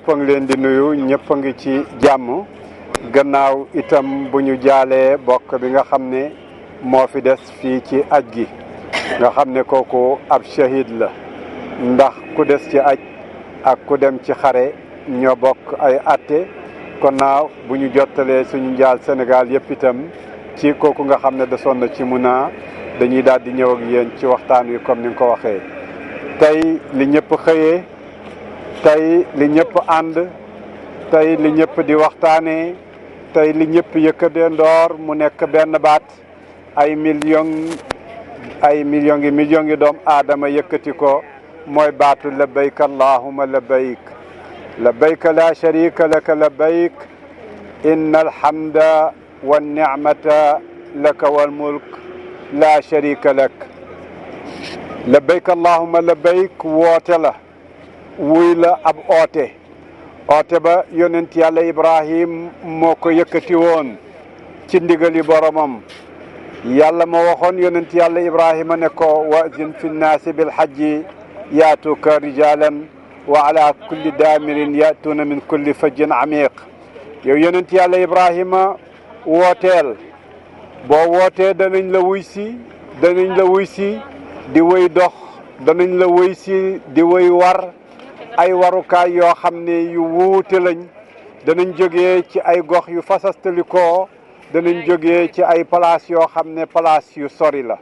ñëpp a ngi leen di nuyu ñëpp a ngi ci jàmm gannaaw itam bu ñu jaalee bokk bi nga xam ne moo fi des fii ci aj gi nga xam ne kooku ab shahid la ndax ku des ci aj ak ku dem ci xare ñoo bokk ay atte kon naaw bu ñu jottalee suñu njaal Sénégal yëpp itam ci kooku nga xam ne desoon na ci Muna dañuy daal di ñëw ak yéen ci waxtaan wi comme ni nga ko waxee tey li ñëpp xëyee tey li ñëpp ànd tey li ñëpp di waxtaanee tey li ñëpp yëkkatee ndoor mu nekk benn baat ay millions yi doom aadama yëkkati ko mooy baatu labbayk allahumma labbayk labbayk la sharika laka labbayk inna alhamda wan ni'mata laka wal mulk la sharika lak labbayk allahumma labbayk woote la wuy la ab oote ba yonent yàlla Ibrahim moo ko yëkkati woon ci ndigali boromam yàlla moo waxoon yonent yàlla Ibrahima ne ko wa'zin fi nnaasi bil hajji yaatuka rijalan wa ala kulli daamirin yatuuna min kulli fajjin amiq yow yonent yàlla Ibrahima wooteel boo wootee danañ la wuy si di wëy dox danañ la wuy si di wëy war ay warukaay yoo xam ne yu wuute lañ danañ jógee ci ay gox yu fasastalikoo danañ jógee ci ay place yoo xam ne place yu sori la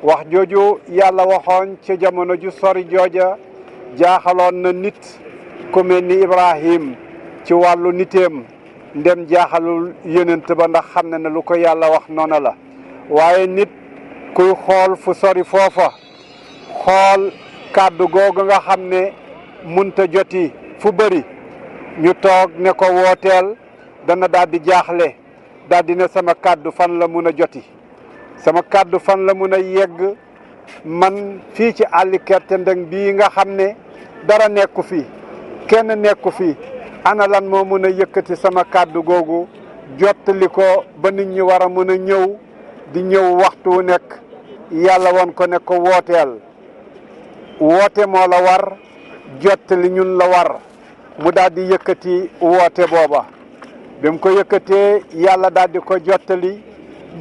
wax jooju yàlla waxoon ci jamono ju sori jooja jaaxaloon na nit ku mel ni Ibrahim ci wàllu niteem ndem jaaxalul yonent ba ndax xam na ne lu ko yàlla wax noona la waaye nit kuy xool fu sori foofa xool kàddu googu nga xam ne munta joti fu bëri ñu toog ne ko wooteel dana daal di jaaxle daal di ne sama kàddu fan la mun a joti sama kàddu fan la mun a yegg man fii ci àlli Kerte Ndeng bii nga xam ne dara nekku fi kenn nekku fi ana lan moo mun a yëkkati sama kàddu googu jottali ko ba nit ñi war a mun a ñëw di ñëw waxtu wu nekk yàlla woon ko ne ko wooteel woote moo la war jottali ñun la war mu daal di yëkkati woote booba bi mu ko yëkkatee yàlla daal di ko jottali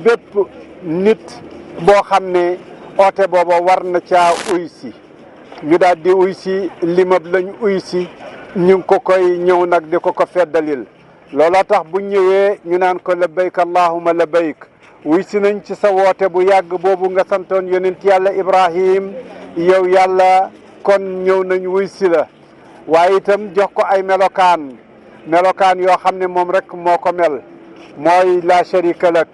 bépp nit boo xam ne oote booba war na caa uy si ñu daal di uy si limab lañ uy si ñu ngi ko koy ñëw nag di ko feddalil looloo tax bu ñëwee ñu naan ko labbayk allahumma labbayk uy si nañ ci sa woote bu yàgg boobu nga santoon yonent yàlla Ibrahim yow yàlla kon ñëw nañ wuy si la waaye itam jox ko ay melokaan yoo xam ne moom rek moo ko mel mooy la sharika lak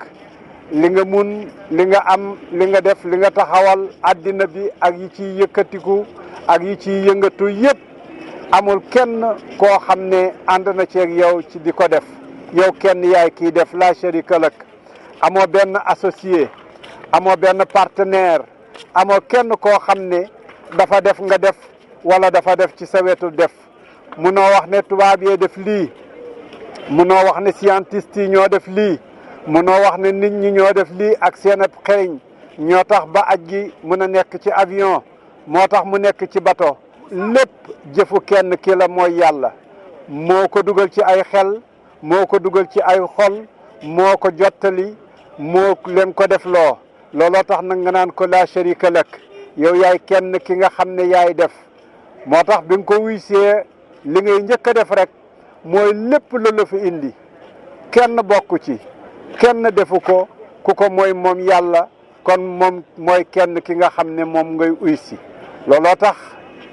li nga mun li nga am li nga def li nga taxawal àddina bi ak yi ciy yëkkatiku ak yi ciy yëngatu yëpp amul kenn koo xam ne ànd na ceeg yow ci di ko def yow kenn yaay kiy def la sharika lak amoo benn associé amoo benn partenaire amoo kenn koo xam ne dafa def nga def wala dafa def ci sa wetu def munoo wax ne tubaab yee def lii munoo wax ne scientiste yi ñoo def lii munoo wax ne nit ñi ñoo def lii ak seen ab xereñ ñoo tax ba aj gi mën a nekk ci avion moo tax mu nekk ci bato lépp jëfu kenn ki la mooy yàlla moo ko dugal ci ay xel moo ko dugal ci ay xol moo ko jottali moo leen ko def looloo tax nag nga naan ko la sharika lak yow yaay kenn ki nga xam ne yaay def moo tax bi nga ko wuysee li ngay njëkk a def rek mooy lépp lu la fi indi kenn bokku ci kenn defu ko ku ko mooy moom yàlla kon moom mooy kenn ki nga xam ne moom ngay uysi looloo tax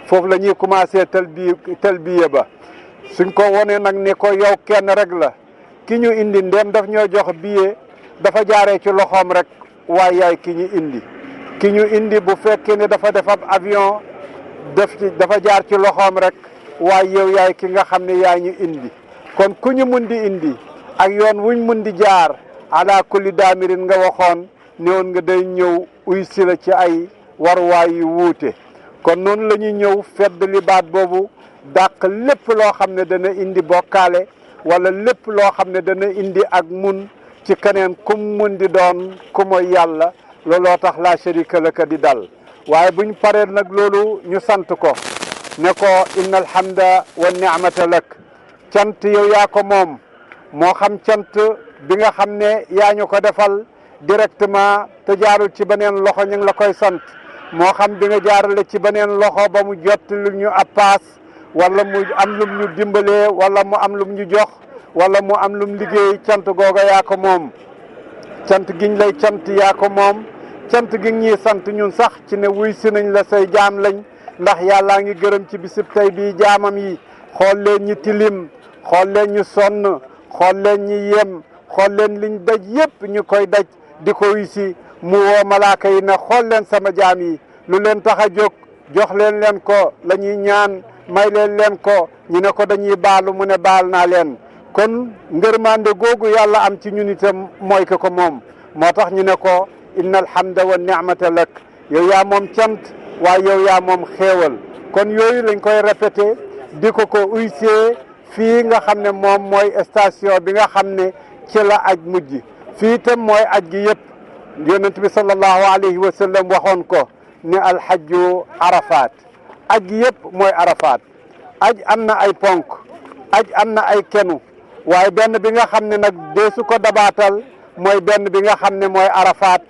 foofu la ñuy commencé talbiya ba suñ ko wonee nag ne ko yow kenn rek la ki ñu indi ndem daf ñoo jox billet dafa jaaree ci loxoom rek waaye yaay ki ñu indi bu fekkee ne dafa def ab avion dafa jaar ci loxoom rek waaye yow yaay ki nga xam ne yaa ñu indi kon ku ñu mun di indi ak yoon wuñ mun di jaar ala kulli daamirin nga waxoon ne woon nga day ñëw uy si la ci ay waruwaay yu wuute kon noonu la ñuy ñëw fedd li baat boobu dàq lépp loo xam ne dana indi bokkaale wala lépp loo xam ne dana indi ak mun ci keneen kum mun di doon ku mooy yàlla looloo tax la sharika laka di dal waaye buñ paree nag loolu ñu sant ko ne ko inna alhamda wa ni'mata lak cant yow yaa ko moom moo xam cant bi nga xam ne yaa ñu ko defal directement te jaarul ci beneen loxo ñu ngi la koy sant moo xam bi nga jaarale ci beneen loxo ba mu jot lu ñu appaas wala mu am lum ñu dimbalee wala mu am lum ñu jox wala mu am lum liggéey cant googa yaa ko moom cant giñ lay cant yaa ko moom cant gi ñuy sant ñun sax ci ne wuy si nañ la say jaam lañ ndax yàllaa ngi gërëm ci bisib tey bii jaamam yi xool leen ñi tilim xool leen ñu sonn xool leen ñi yem xool leen liñ daj yépp ñu koy daj di ko wuy si mu woo malaaka yi ne xool leen sama jaam yi lu leen tax a jóg jox leen ko la ñuy ñaan may leen ko ñu ne ko dañuy baalu mu ne baal naa leen kon ngërmande googu yàlla am ci ñun itam mooy ko moom moo tax ñu ne ko inna alhamda wa ni'mata lak yow yaa moom cant waaye yow yaa moom xéewal kon yooyu lañ koy répété di ko uysee fii nga xam ne moom mooy station bi nga xam ne ci la aj mujj fii itam mooy aj gi yëpp yonent bi sallallahu alayhi wa sallam waxoon ko ne alhajju arafat aj gi yëpp mooy arafat aj am na ay ponk aj am na ay kenu waaye benn bi nga xam ne nag deesu ko dabaatal mooy benn bi nga xam ne mooy arafat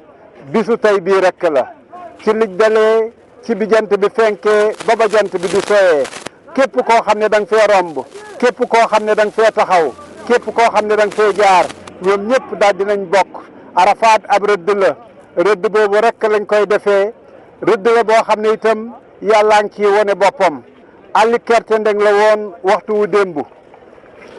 bisu tey bii rek la ci lig dalee ci bi jant bi fenkee ba jant bi di sooyee képp koo xam ne da nga fee romb képp koo xam ne da nga fee taxaw képp koo xam ne da nga fee jaar ñoom ñëpp daal dinañ bokk arafat ab rëdd la rëdd boobu rek lañ koy defee rëdd la boo xam ne itam yàllaa ngi ciy wone boppam àlli kerte ndeng la woon waxtu wu démb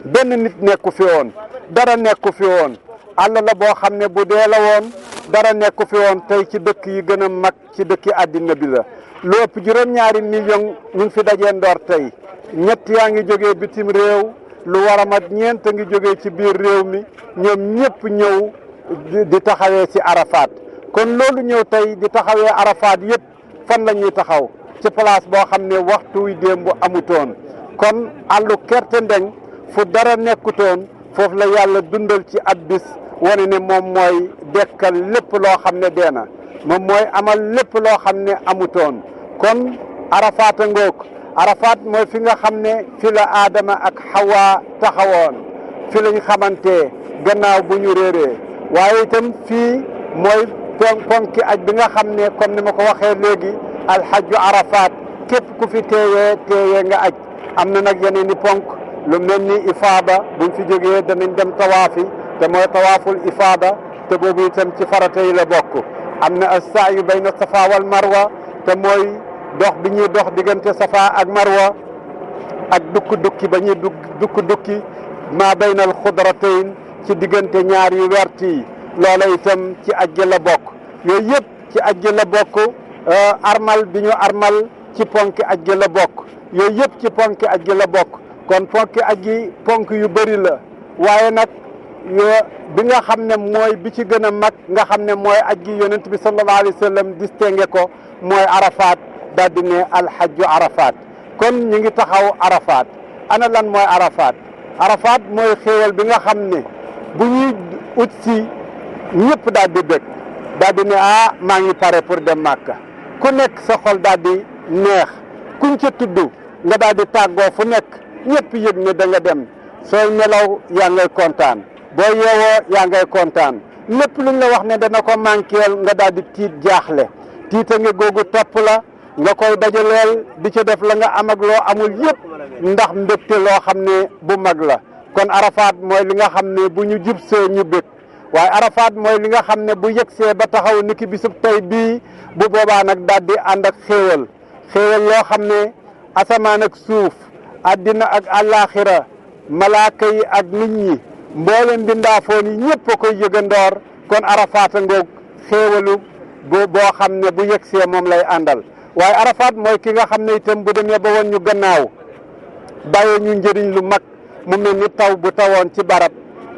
benn nit nekku fi woon dara nekku fi woon àll la boo xam ne bu dee la woon dara nekku fi woon tey ci dëkk yi gën a mag ci dëkki àddina bi la lu ëpp juróom-ñaari million ñu ngi fi dajee ndoor tey ñett yaa ngi jógee bitim réew lu war a mat ñeent a ngi jógee ci biir réew mi ñoom ñëpp ñëw di taxawee ci arafat kon loolu ñëw tey di taxawee arafat yëpp fan la ñuy taxaw ci place boo xam ne waxtu wi démb amutoon kon àllu kerte ndeng fu dara nekkutoon foofu la yàlla dundal ci ab bis wane ne moom mooy dekkal lépp loo xam ne dee na moom mooy amal lépp loo xam ne amutoon kon arafat a ngoog arafat mooy fi nga xam ne fi la aadama ak xawa taxawoon fi lañ xamante gannaaw bu ñu réeree waaye itam fii mooy ponki aj bi nga xam ne comme ni ma ko waxee léegi alxajju arafat képp ku fi teewee nga aj am na nag yeneen i ponk lu mel ni ifaada buñ fi jógee danañ dem tawaafi te mooy tawaaful ifaada te boobu itam ci farata yi la bokk am na as-sa'yu bayna safa wal marwa te mooy dox bi ñuy dox diggante safa ak marwa ak dukki ba ñuy dukki ma bayna al xudratayn ci diggante ñaar yu wert yi loola itam ci aj gi la bokk yooyu yëpp ci aj gi la bokk armal bi ñu armal ci ponki aj gi la bokk yooyu yëpp ci ponki aj gi la bokk kon ponki aj gi ponk yu bëri la waaye nag bi nga xam ne mooy bi ci gën a mag nga xam ne mooy aj gi yonent bi sallallahu alayhi wa sallam distingué ko mooy arafat daal di ne alhajju arafat kon ñu ngi taxaw arafat ana lan mooy arafat arafat mooy xéewal bi nga xam ne bu ñuy ut si ñëpp daal di bëgg daal di ne maa ngi pare pour dem Màkka ku nekk sa xol daal di neex kuñ ca tudd nga daal di tàggoo fu nekk ñëpp yëg ne da nga dem sooy nelaw yaa ngay kontaan boo yeewoo yaa ngay kontaan lépp luñ la wax ne dana ko manqueel nga daal di tiit jaaxle tiita nga googu topp la nga koy dajaleel di ca def la nga am ak loo amul yëpp ndax mbégte loo xam ne bu mag la kon arafat mooy li nga xam ne bu ñu jubsee ñu bég waaye arafat mooy li nga xam ne bu yegsee ba taxaw niki bisub tey bii bu boobaa nag daal di ànd ak xéewal loo xam ne asamaan ak suuf àddina ak àllaaxira malaaka yi ak nit ñi mboolem bindaafoon yi ñëpp a koy yëgandoor kon arafat a ngoog xéewalu boo xam ne bu yegsee moom lay àndal waaye arafat mooy ki nga xam ne itam bu demee ba woon ñu gannaaw bàyyi ñu njëriñ lu mag mu mel ni taw bu tawoon ci barab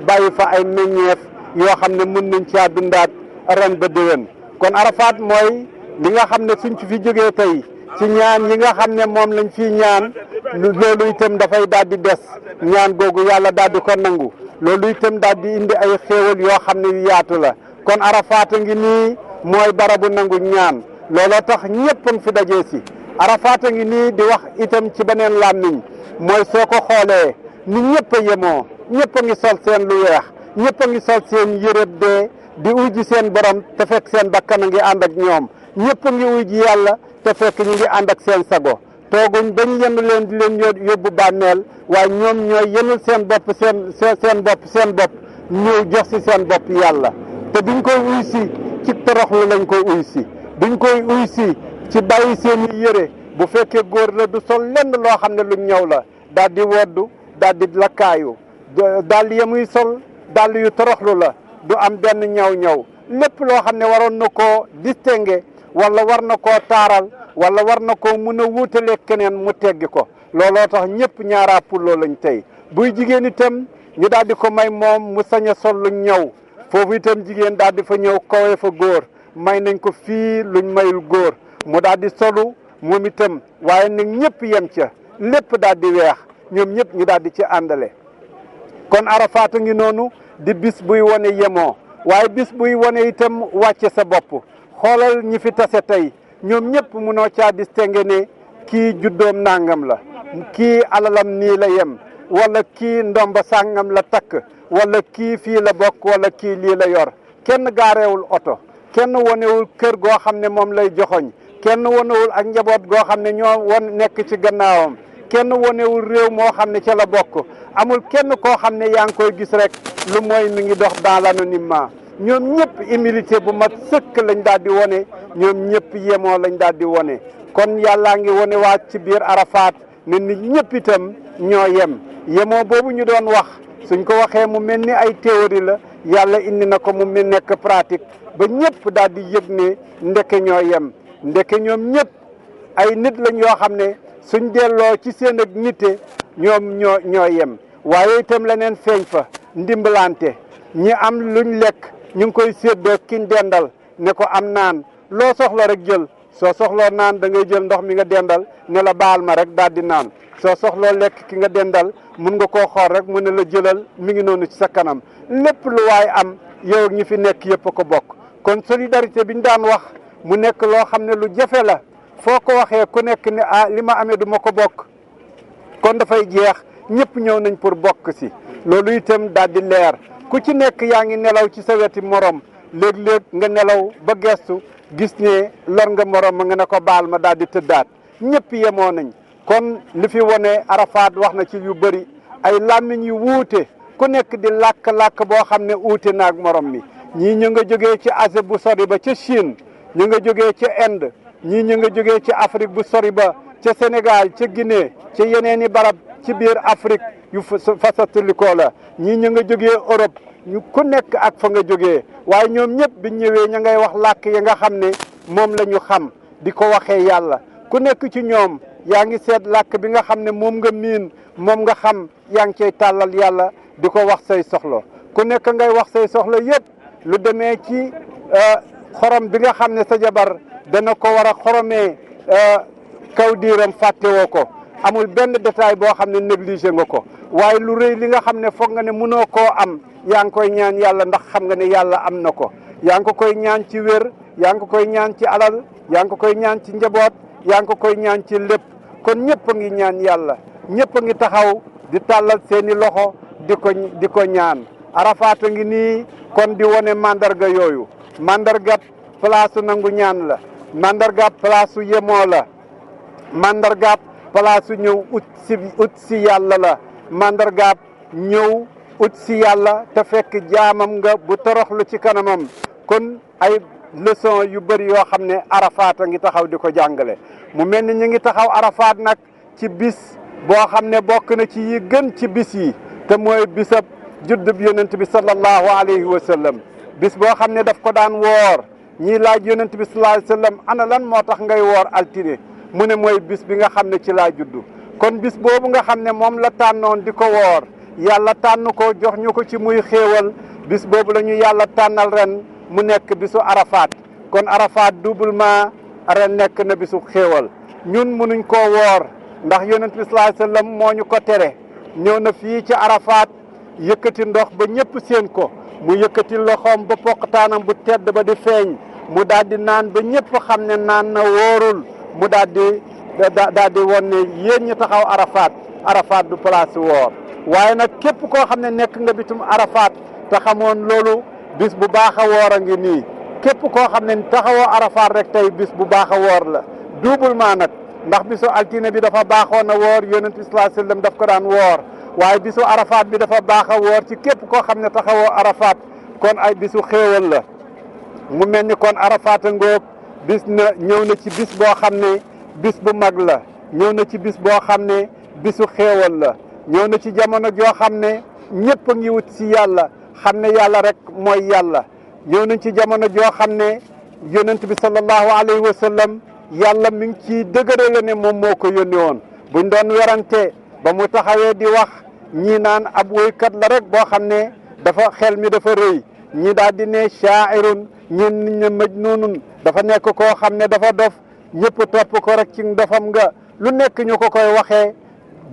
bàyyi fa ay meññeef yoo xam ne mën nañ caa dundaat ren ba déwén kon arafat mooy li nga xam ne suñ ci fi jógee tey ci ñaan yi nga xam ne moom lañ fii ñaan loolu itam dafay daal di des ñaan googu yàlla daal di ko nangu loolu itam daal di indi ay xéewal yoo xam ne yu yaatu la kon arafat a ngi nii mooy barabu nangu ñaan looloo tax ñëpp a ngi fi dajee si Arafat a ngi nii di wax itam ci beneen làmmiñ mooy soo ko xoolee ni ñëpp a yemoo ñëpp a ngi sol seen lu weex ñëpp a ngi sol seen yërëb dee di uji seen borom te fekk seen bakkan a ngi ànd ak ñoom ñëpp a ngi uji yàlla te fekk ñu ngi ànd ak seen sago tooguñ bañ yenu leen di leen yóbbu bàmmeel waaye ñoom ñooy yenul seen bopp seen bopp ñëw jox si seen bopp yàlla te duñ koy uy si ci toroxlu lañ koy uy si duñ koy uy si ci bàyyi seen i yére bu fekkee góor la du sol lenn loo xam ne lu ñëw la daal di woddu daal di lakkaayu dàll ya muy sol dàll yu toroxlu la du am benn ñaw lépp loo xam ne waroon na koo distinguer wala war na koo taaral wala war na koo mun a wuutalee keneen mu teggi ko looloo tax ñëpp ñaaraa pulloo lañ tey buy jigéen itam ñu daal di ko may moom mu sañ a sol lu ñëw foofu itam jigéen daal di fa ñëw kawe fa góor may nañ ko fii luñ mayul góor mu daal di solu moom itam waaye nag ñëpp yem ca lépp daal di weex ñoom ñëpp ñu daal di ci àndale kon Arafat ngi noonu di bis buy wane yemoo waaye bis buy wane itam wàcce sa bopp xoolal ñi fi tase tey ñoom ñëpp munoo caa distingué ne kii juddoom nangam la kii alalam nii la yem wala kii ndomba sàngam la takk wala kii fii la bokk wala kii lii la yor kenn gaareewul oto kenn wonewul kër goo xam ne moom lay joxoñ kenn wonewul ak njaboot goo xam ne ñoo nekk ci gannaawam kenn wonewul réew moo xam ne ca la bokk amul kenn koo xam ne yaa ngi koy gis rek lu mooy mi ngi dox dans l'anonymat ñoom ñëpp humilité bu mat sëkk lañ daal di wone ñoom ñëpp yemoo lañ daal di wone kon yàllaa ngi wone waat ci biir Arafat ne nit ñëpp itam ñoo yemoo boobu ñu doon wax suñ ko waxee mu mel ni ay théorie la yàlla indi na ko mu mel nekk pratique ba ñëpp daal di yëg ne ndeke ñoo yem ndeke ñoom ñëpp ay nit lañ yoo xam ne suñ delloo ci seen ak nite ñoom ñoo yem waaye itam leneen feeñ fa ndimbalante ñi am luñ lekk ñu ngi koy séddoo kiñ dendal ne ko am naan loo soxla rek jël soo soxloo naan da ngay jël ndox mi nga dendal ne la baal ma rek daal di naan soo soxloo lekk ki nga dendal mun nga koo xool rek mu ne la jëlal mi ngi noonu ci sa kanam lépp lu waay am yow ñi fi nekk yëpp a ko bokk kon solidarité bi ñu daan wax mu nekk loo xam ne lu jafe la foo ko waxee ku nekk ne ah li ma amee du ma ko bokk kon dafay jeex ñëpp ñëw nañ pour bokk si loolu itam daal di leer ku ci nekk yaa ngi nelaw ci sa weti morom léeg-léeg nga nelaw ba gestu gis ne lor nga morom ma nga ne ko baal ma daal di tëddaat ñëpp yemoo nañ kon li fi wone Arafat wax na ci yu bëri ay làmmiñ yu wuute ku nekk di làkk-làkk boo xam ne uute naag morom mi ñii ñu nga jógee ci Asie bu sori ba ca Chine ñu nga jógee ca Inde ñii ñu nga jógee ci Afrique bu sori ba ca Sénégal ca Guinée ca yeneeni barab ci biir Afrique yu fasatalikoo la ñii ñu nga jógee Europe ñu ku nekk ak fa nga jógee waaye ñoom ñëpp biñ ñëwee ña ngay wax làkk ya nga xam ne moom la ñu xam di ko waxee yàlla ku nekk ci ñoom yaa ngi seet làkk bi nga xam ne moom nga miin moom nga xam yaa ngi cay tàllal yàlla di ko wax say soxla ku nekk ngay wax say soxla yëpp lu demee ci xorom bi nga xam ne sa jabar dana ko war a xoromee kaw diiram fàttewoo ko amul benn détail boo xam ne négligé nga ko waaye lu rëy li nga xam ne foog nga ne mënoo koo am yaa ngi koy ñaan yàlla ndax xam nga ne yàlla am na ko yaa ngi ko koy ñaan ci wér yaa ngi ko koy ñaan ci alal yaa ngi ko koy ñaan ci njaboot yaa ngi ko koy ñaan ci lépp kon ñëpp a ngi ñaan yàlla ñëpp a ngi taxaw di tàllal seeni loxo di ko ñaan Arafat a ngi nii kon di wone mandarga yooyu mandargat place nangu ñaan la mandargat place yemoo la mandargat place ñëw ut si yàlla la mandargat ñëw ut si yàlla te fekk jaamam nga bu toroxlu ci kanamam kon ay leçon yu bëri yoo xam ne Arafat a ngi taxaw di ko jàngale mu mel ni ñu ngi taxaw Arafat nag ci bis boo xam ne bokk na ci yi gën ci bis yi te mooy bisab juddub yonent bi sallallahu alayhi wa sallam bis boo xam ne daf ko daan woor ñii laaj yonent bi sallallahu alayhi wa sallam ana lan moo tax ngay woor altine mu ne mooy bis bi nga xam ne ci laa juddu kon bis boobu nga xam ne moom la tànnoon di ko woor yàlla tànn ko jox ñu ko ci muy xéewal bis boobu la ñu yàlla tànnal ren mu nekk bisu Arafat kon Arafat doublement ren nekk na bisu xéewal ñun mënuñ koo woor ndax yonent bi sallallahu alayhi wa sallam moo ñu ko tere ñëw na fii ci Arafat yëkkati ndox ba ñëpp seen ko mu yëkkati loxoom ba poqtaanam bu tedd ba di feeñ mu daal di naan ba ñëpp xam ne naan na wóorul mu daal di daal di woon ne yéen ñi taxaw Arafat du place woor waaye nag képp koo xam ne nekk nga bitum Arafat te xamoon loolu bis bu baax a woor a ngi nii képp koo xam ne taxawoo Arafat rek tey bis bu baax a woor la doublement nag ndax bisu altine bi dafa baaxoon a woor yonent bi sallallahu alayhi wasallam daf ko daan woor waaye bisu Arafat bi dafa baax a woor ci képp koo xam ne taxawoo Arafat kon ay bisu xéewal la mu mel ni kon Arafat a ngoog bis na ñëw na ci bis boo xam ne bis bu mag la ñëw na ci bis boo xam ne bisu xéewal la ñëw na ci jamono joo xam ne ñëpp a ngi wut si yàlla xam ne yàlla rek mooy yàlla ñëw nañ ci jamono joo xam ne yonent bi sallallahu alayhi wa sallam yàlla mi ngi ciy dëgërale ne moom moo ko yónni woon buñ doon werante ba mu taxawee di wax ñii naan ab woykat la rek boo xam ne dafa xel mi dafa rëy ñi daal di ne sha'irun ñeen nit ñe majnunun dafa nekk koo xam ne dafa dof ñëpp topp ko rek ci dofam nga lu nekk ñu ko koy waxee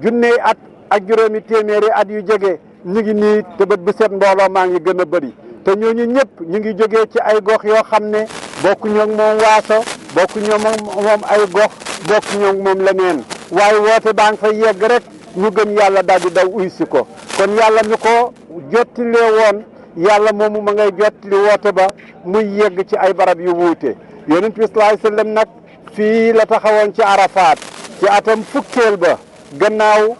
junne at ak juróomi téeméeri at yu jege ñu ngi nii te bët bu set mbooloo maa ngi gën a bëri te ñooñu ñëpp ñu ngi jógee ci ay gox yoo xam ne bokkuñu ak moom waaso bokkuñu ak moom ay gox bokkuñu ak moom leneen waaye woote baa ngi fay yegg rek ñu gëm yàlla daal di daw uy si ko kon yàlla ñu ko jottilee woon yàlla moomu ma ngay jottili woote ba muy yegg ci ay barab yu wuute yonent bi sallallahu alayhi wasallam nag fii la taxawoon ci Arafat ci atam fukkeel ba gannaaw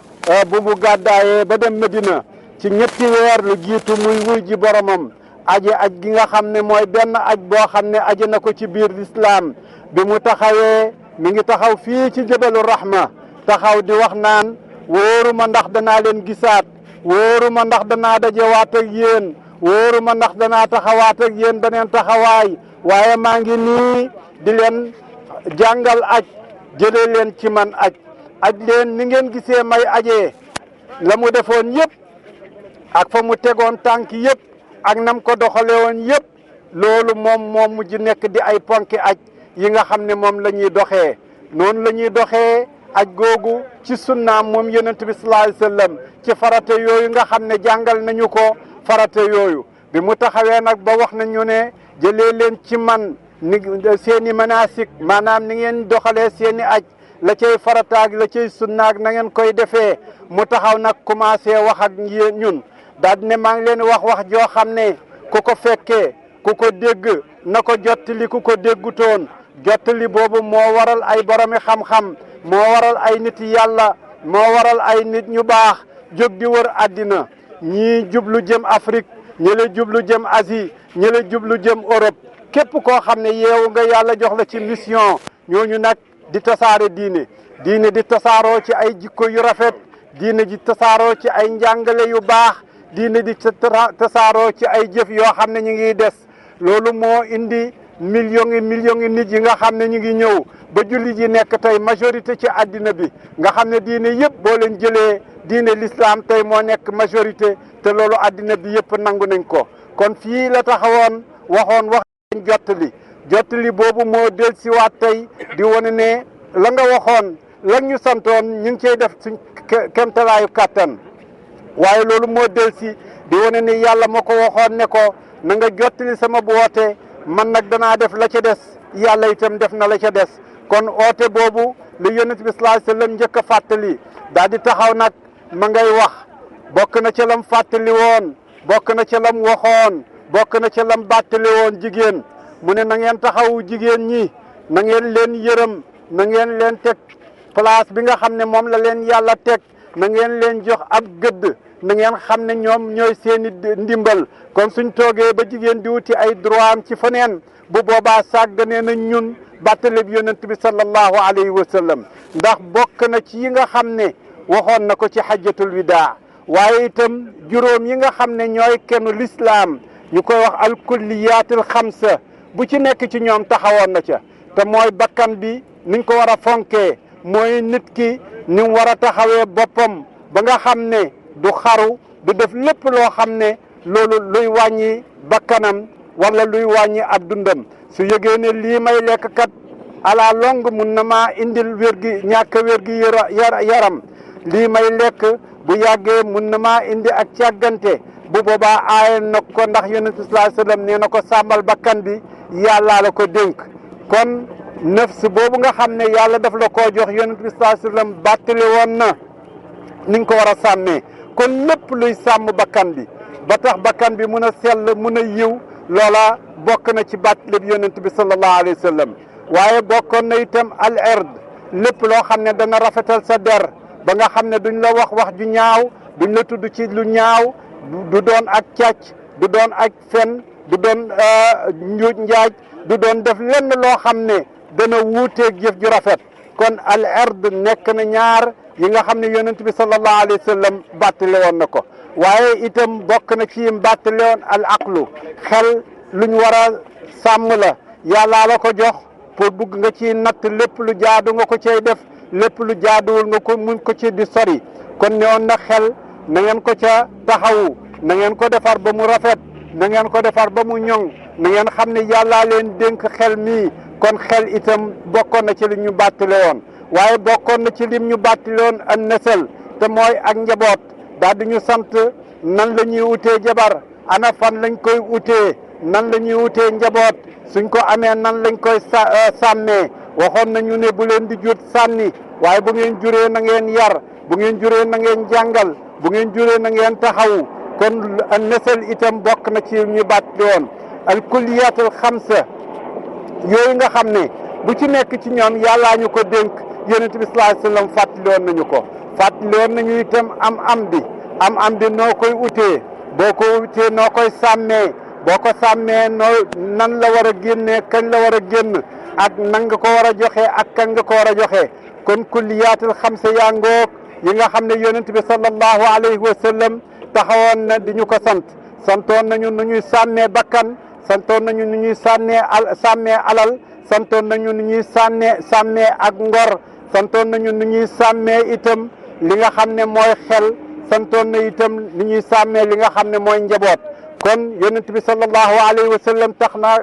bu mu gàddaayee ba dem Medina ci ñetti weer lu jiitu muy wuy ji boromam aji aj gi nga xam ne mooy benn aj boo xam ne aji na ko ci biir lislaam bi mu taxawee mi ngi taxaw fii ci Jabalu Rahma taxaw di wax naan wóoruma ndax danaa leen gisaat wóoruma ndax danaa dajewaat ak yéen wóoruma ndax danaa taxawaat ak yéen beneen taxawaay waaye maa ngi nii di leen jàngal aj jëlee leen ci man aj leen ni ngeen gisee may ajee la mu defoon yëpp ak fa mu tegoon tànk yëpp ak nam ko doxale woon yëpp loolu moom mujj nekk di ay ponki aj yi nga xam ne moom la ñuy doxee noonu la ñuy doxee aj googu ci sunnaam moom yonent bi sallallahu alayhi wasallam ci farate yooyu nga xam ne jàngal nañu ko farate yooyu bi mu taxawee nag ba wax nañu ne jëlee leen ci man ni seeni manasik maanaam ni ngeen doxalee seeni aj la cay farataag la cay sunnaag na ngeen koy defee mu taxaw nag commencé wax ak ñun daal ne maa ngi leen wax joo xam ne ku ko fekkee ku ko dégg na ko jottali ku ko déggutoon jottali boobu moo waral ay boromi xam-xam moo waral ay nit yàlla moo waral ay nit ñu baax jóg di wër àddina ñii jublu jëm Afrique ñële jublu jëm Asie ñële jublu jëm Europe képp koo xam ne yeewu nga yàlla jox la ci mission ñooñu nag di tasaare diine di tasaaroo ci ay jikko yu rafet diine di tasaaroo ci ay njàngale yu baax diine di tasaaroo ci ay jëf yoo xam ne ñu ngi des loolu moo indi millions yi nit yi nga xam ne ñu ngi ñëw ba julli ji nekk tey majorité ci àddina bi nga xam ne diine yëpp boo leen jëlee diine l'islam tey moo nekk majorité te loolu àddina bi yëpp nangu nañ ko kon fii la taxawoon waxoon wax jottali boobu moo del si waat tey di wane ne la nga waxoon la ñu santoon ñu ngi cey def suñ kemtalaayu kàttan waaye loolu moo del si di wane ne yàlla ma ko waxoon ne ko na nga jottali sama woote man nag danaa def la ca des yàlla itam def na la ca des kon oote boobu lu yonent bi sallallahu alayhi wasallam njëkk a fàttali daal di taxaw nag ma ngay wax bokk na ca lam fàttali woon bokk na ca lam waxoon bokk na ca lam bàttali woon jigéen mu ne na ngeen taxawu jigéen ñi na ngeen leen yërëm na ngeen leen teg place bi nga xam ne moom la leen yàlla teg na ngeen leen jox ab gëdd na ngeen xam ne ñoom ñooy seeni ndimbal kon suñ toogee ba jigéen di wuti ay droit am ci feneen bu boobaa sàgganee na ñun bàttali bi yonent bi sallallahu alayhi wa sallam ndax bokk na ci yi nga xam ne waxoon na ko ci hajjatul widaa waaye itam juróom yi nga xam ne ñooy kennu lislaam ñu koy wax alkulliyaatul xamsa bu ci nekk ci ñoom taxawoon na ca te mooy bakkan bi niñ ko war a fonkee mooy nit ki ni mu war a taxawee boppam ba nga xam ne du xaru du def lépp loo xam ne loolu luy wàññi bakkanam wala luy wàññi ab dundam su yëgee ne lii may lekk kat à la longue mun na maa indil ñàkk wér gi yaram lii may lekk bu yàggee mun na maa indi ak càggante bu boobaa aaye na ko ndax yonent bi sallallahu alayhi wasallam nee na ko sàmmal bakkan bi yàllaa la ko dénk kon nafs boobu nga xam ne yàlla daf la koo jox yonent bi sallallahu alayhi wasallam bàttali woon na niñ ko war a sàmmee kon lépp luy sàmm bakkan bi ba tax bakkan bi mun a sell mun a yiw loola bokk na ci bàttali bi yonent bi sallallahu alayhi wasallam waaye bokkoon na itam al ard lépp loo xam ne dana rafetal sa der ba nga xam ne duñ la wax ju ñaaw duñ la tudd ci lu ñaaw du doon ak càcc du doon ak fen du doon njuuj njaaj du doon def lenn loo xam ne dana wuuteeg jëf ju rafet kon al ard nekk na ñaar yi nga xam ne yonent bi sallallahu alayhi wa sallam bàttale woon na ko waaye itam bokk na ci yim bàttale woon al aqlu xel luñ war a sàmm la yàllaa la ko jox pour bugg nga ci natt lépp lu jaadu nga ko cay def lépp lu jaaduwul nga ko mun ko ci di sori kon ne woon na xel na ngeen ko ca taxawu na ngeen ko defar ba mu rafet na ngeen ko defar ba mu ñoŋ na ngeen xam ne yàllaa leen dénk xel mii kon xel itam bokkoon na ci li ñu bàttale woon waaye bokkoon na ci lim ñu bàttale woon an nasal te mooy ak njaboot daal di ñu sant nan la ñuy utee jabar ana fan lañ koy utee nan la ñuy utee njaboot suñ ko amee nan lañ koy sàmmee waxoon nañu ne bu leen di jur sànni waaye bu ngeen juree na ngeen yar bu ngeen juree na ngeen jàngal bu ngeen juree na ngeen taxawu kon an nasal itam bokk na ci ñu bàttale woon al kulliyat al xamsa yooyu nga xam ne bu ci nekk ci ñoom yàllaa ñu ko dénk yonent bi sallallahu alayhi wasallam fàttali woon nañu ko fàttali woon nañu itam am bi noo koy utee boo ko utee noo koy sàmmee boo ko sàmmee noo nan la war a génnee kañ la war a génn ak nan nga ko war a joxe ak kañ nga ko war a joxe kon kulliyaatul xamsa yaa ngoog yi nga xam ne yonent bi sallallahu alayhi wasallam taxawoon na di ñu ko santoon nañu nu ñuy sàmmee bakkan santoon nañu nu ñuy sàmmee alal santoon nañu nu ñuy sàmmee ak ngor santoon nañu nu ñuy sàmmee itam li nga xam ne mooy xel santoon na itam nu ñuy sàmmee li nga xam ne mooy njaboot kon yonent bi sallallahu alayhi wa sallam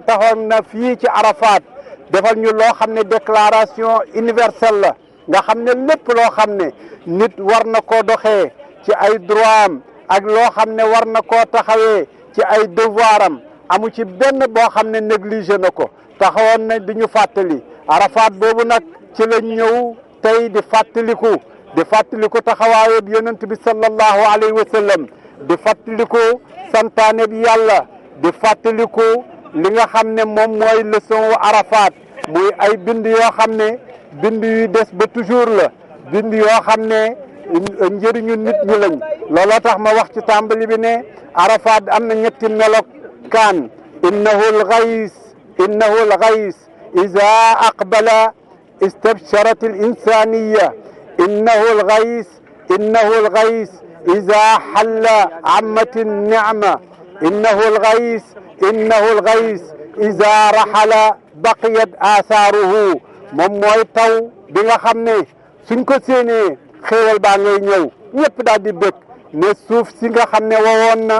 taxoon na fii ci Arafat defal ñu loo xam ne déclaration universelle la nga xam ne lépp loo xam ne nit war na koo doxee ci ay droit am ak loo xam ne war na koo taxawee ci ay devoir am amu ci benn boo xam ne négligé na ko taxawoon na di ñu fàttali Arafat boobu nag ci la ñëw tey di fàttaliku taxawaayu bi yonent bi sallallahu alayhi wa sallam di fàttaliku santaane bi yàlla di fàttaliku li nga xam ne moom mooy leçon wu Arafat muy ay bind yoo xam ne bind yu des ba toujours la bind yoo xam ne njëriñu nit ñi lañ looloo tax ma wax ci tàmbali bi ne Arafat am na ñetti melokaan innahu al-ghays iza aqbala istabsharat al-insaniya innahu al-ghays iza halla ammat an-ni'ma innahu al-ghays iza rahala baqiyat athaaruhu moom mooy taw bi nga xam ne suñ ko séenee xéewal baa ngay ñëw ñëpp daal di bëgg ne suuf si nga xam ne wowoon na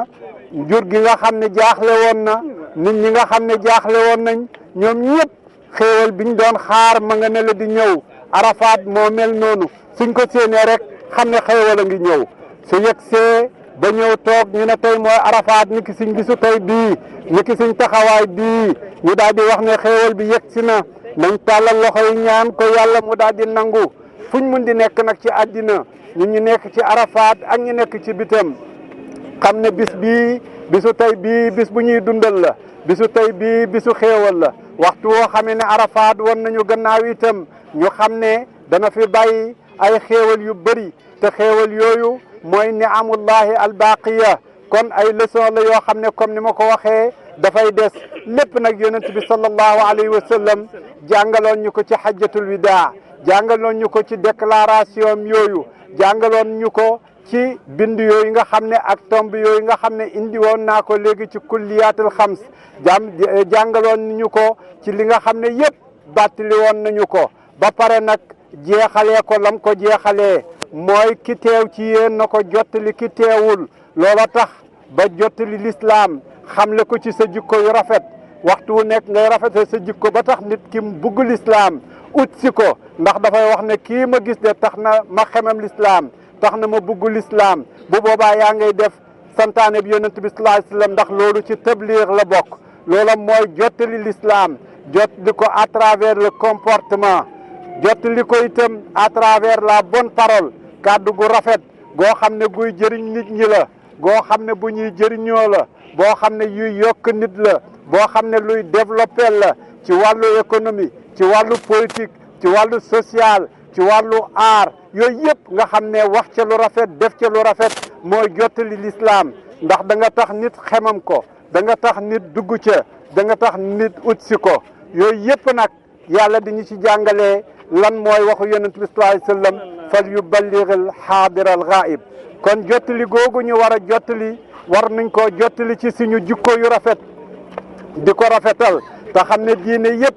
jur gi nga xam ne jaaxle woon na nit ñi nga xam ne jaaxle woon nañ ñoom ñëpp xéewal biñ doon xaar ma nga ne la di ñëw Arafat moo mel noonu suñ ko séenee rek xam ne xéewal a ngi ñëw su yegsee ba ñëw toog ñu ne tey mooy Arafat ni ki suñ bisu tey bii ni ki suñ taxawaay bii ñu daal di wax ne xéewal bi yegsi na nañ tàllal loxo yi ñaan ko yàlla mu daal di nangu fuñ mun di nekk nag ci àddina ñun ñu nekk ci Arafat ak ñu nekk ci bitam xam ne bis bii bisu tey bii bis bu ñuy dundal la bisu tey bii bisu xéewal la waxtu woo xamee ne Arafat won nañu gannaaw itam ñu xam ne dana fi bàyyi ay xéewal yu bëri te xéewal yooyu mooy ni'amullahi albaqiya kon ay leçon la yoo xam ne comme ni ma ko waxee dafay des lépp nag yonent bi sallallahu alayhi wa sallam jàngaloon ñu ko ci hajjatul widaa jàngaloon ñu ko ci déclaration yooyu jàngaloon ñu ko ci bind yooyu nga xam ne ak tomb yooyu nga xam ne indi woon naa ko léegi ci kulliyaatul xams jàngaloon ñu ko ci li nga xam ne yëpp bàttali woon nañu ko ba pare nag jeexalee ko lam ko jeexalee mooy ki teew ci yéen na ko jottali ki teewul loola tax ba jottali lislaam xamle ko ci sa jikko yu rafet waxtu wu nekk ngay rafetal sa jikko ba tax nit ki bugg lislaam ut si ko ndax dafay wax ne kii ma gis de tax na ma xemam lislaam tax na ma bugg lislaam bu boobaa yaa ngay def santaane bi yonent bi sallallahu alayhi wasallam ndax loolu ci tabliir la bokk loola mooy jottali lislaam jottali ko à travers le comportement jottali ko itam à travers la bonne parole kàddu gu rafet goo xam ne guy jëriñ nit ñi la goo xam ne bu ñuy jëriñoo la boo xam ne yuy yokk nit la boo xam ne luy développer la ci wàllu économie ci wàllu politique ci wàllu social ci wàllu aar yooyu yëpp nga xam ne wax ca lu rafet def ca lu rafet mooy jottali l'islam ndax da nga tax nit xemam ko da nga tax nit dugg ca da nga tax nit ut si ko yooyu yëpp nag yàlla di ñu ci jàngalee lan mooy waxu yonent bi sallallahu alayhi wasallam fal yuballigh al haadir al ghaib kon jottali googu ñu war a jottali war nañ koo jottali ci suñu jikko yu rafet di ko rafetal te xam ne diine yëpp